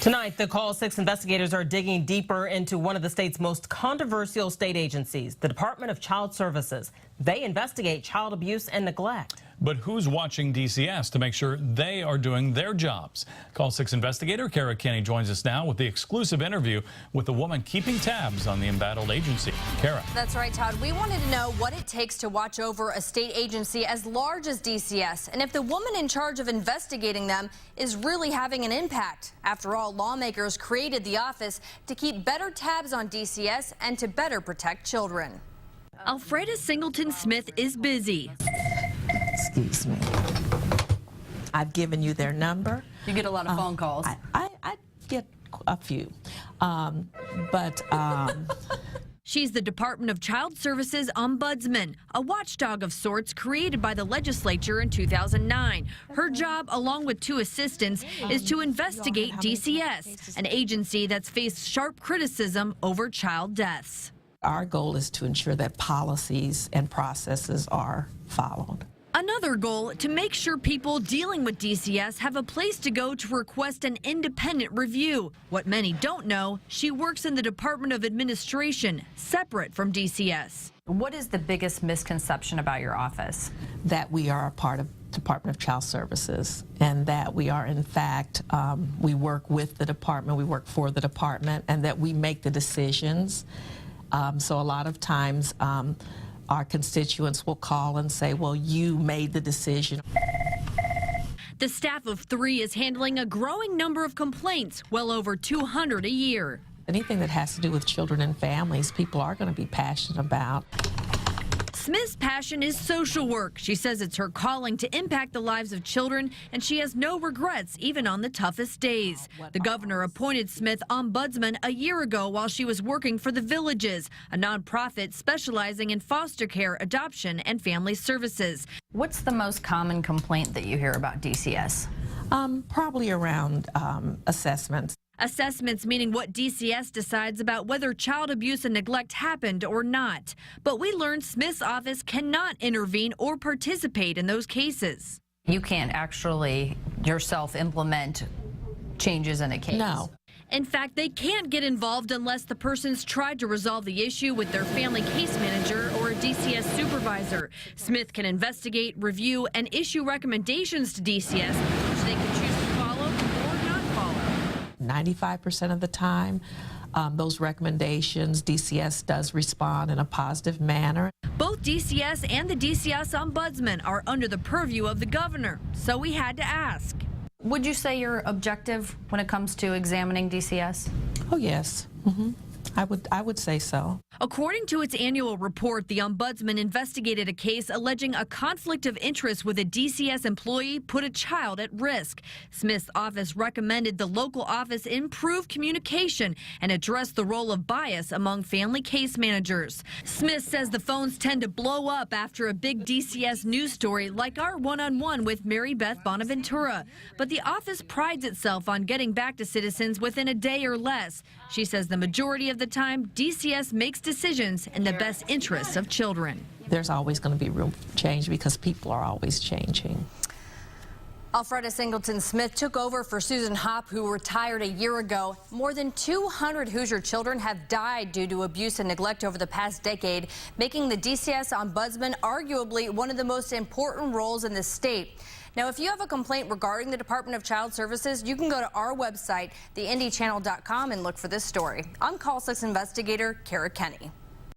Tonight, the Call 6 investigators are digging deeper into one of the state's most controversial state agencies, the Department of Child Services. They investigate child abuse and neglect. But who's watching DCS to make sure they are doing their jobs? Call 6 investigator Kara Kenny joins us now with the exclusive interview with the woman keeping tabs on the embattled agency. Kara. That's right, Todd. We wanted to know what it takes to watch over a state agency as large as DCS, and if the woman in charge of investigating them is really having an impact. After all, lawmakers created the office to keep better tabs on DCS and to better protect children. Alfreda Singleton Smith is busy. Excuse me. I've given you their number. You get a lot of phone calls. I get a few, She's the Department of Child Services Ombudsman, a watchdog of sorts created by the legislature in 2009. Her job, along with two assistants, is to investigate DCS, an agency that's faced sharp criticism over child deaths. Our goal is to ensure that policies and processes are followed. Another goal, to make sure people dealing with DCS have a place to go to request an independent review. What many don't know, she works in the Department of Administration, separate from DCS. What is the biggest misconception about your office? That we are a part of Department of Child Services, and that we are, in fact, we work with the department, we work for the department, and that we make the decisions. So a lot of times, our constituents will call and say, well, you made the decision. The staff of 3 is handling a growing number of complaints, well over 200 a year. Anything that has to do with children and families, people are going to be passionate about. Smith's passion is social work. She says it's her calling to impact the lives of children, and she has no regrets even on the toughest days. The governor appointed Smith ombudsman a year ago while she was working for The Villages, a nonprofit specializing in foster care, adoption, and family services. What's the most common complaint that you hear about DCS? Probably around assessments. Assessments meaning what DCS decides about whether child abuse and neglect happened or not. But we learned Smith's office cannot intervene or participate in those cases. You can't actually yourself implement changes in a case. No. In fact, they can't get involved unless the person's tried to resolve the issue with their family case manager or a DCS supervisor. Smith can investigate, review, and issue recommendations to DCS, which they can choose to follow or not follow. 95% of the time, those recommendations, DCS does respond in a positive manner. Both DCS and the DCS Ombudsman are under the purview of the governor, so we had to ask. Would you say you're objective when it comes to examining DCS? Oh, yes. I would say so. According to its annual report, the Ombudsman investigated a case alleging a conflict of interest with a DCS employee put a child at risk. Smith's office recommended the local office improve communication and address the role of bias among family case managers. Smith says the phones tend to blow up after a big DCS news story like our one-on-one with Mary Beth Bonaventura. But the office prides itself on getting back to citizens within a day or less. She says the majority of the time, DCS makes decisions in the best interests of children. There's always going to be room for change because people are always changing. Alfreda Singleton Smith took over for Susan Hopp, who retired a year ago. More than 200 Hoosier children have died due to abuse and neglect over the past decade, making the DCS Ombudsman arguably one of the most important roles in the state. Now, if you have a complaint regarding the Department of Child Services, you can go to our website, theindychannel.com, and look for this story. I'm Call 6 investigator Kara Kenny.